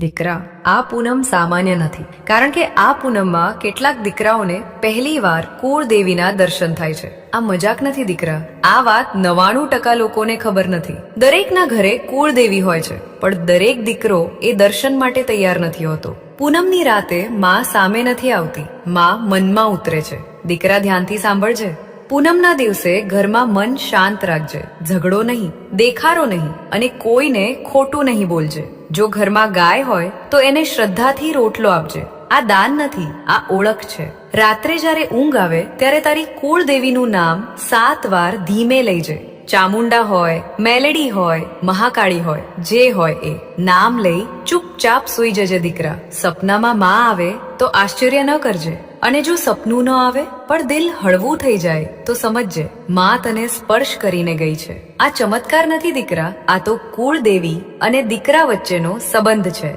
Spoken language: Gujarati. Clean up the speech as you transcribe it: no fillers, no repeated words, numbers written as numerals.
દીકરા, આ પૂનમ સામાન્ય નથી, કારણ કે આ પૂનમમાં કેટલાક દીકરાઓને પહેલીવાર કુળદેવીના દર્શન થાય છે. આ મજાક નથી દીકરા, આ વાત 99% લોકોને ખબર નથી. દરેકના ઘરે કુળદેવી હોય છે, પણ દરેક દીકરો એ દર્શન માટે તૈયાર નથી હોતો. પૂનમની રાતે માં સામે નથી આવતી, માં મનમાં ઉતરે છે. દીકરા, ધ્યાનથી સાંભળજે. પૂનમના દિવસે ઘરમાં મન શાંત રાખજે, ઝઘડો નહીં, દેખારો નહીં અને કોઈને ખોટું નહીં બોલજે. જો ઘરમાં ગાય હોય તો એને શ્રદ્ધાથી રોટલો આપજે. આ દાન નથી, આ ઓળખ છે. રાત્રે જ્યારે ઊંઘ આવે ત્યારે તારી કુળદેવીનું નામ 7 વાર ધીમે લઈજે. ચામુંડા હોય, મેલડી હોય, મહાકાળી હોય, જે હોય એ નામ લઈ ચૂપચાપ સૂઈ જજે દીકરા. સપનામાં માં આવે તો આશ્ચર્ય ન કરજે, અને જો સપનું ન આવે પણ દિલ હળવું થઈ જાય તો સમજજે માં તને સ્પર્શ કરીને ગઈ છે. આ ચમત્કાર નથી દીકરા, આ તો કુળદેવી અને દીકરા વચ્ચેનો સંબંધ છે.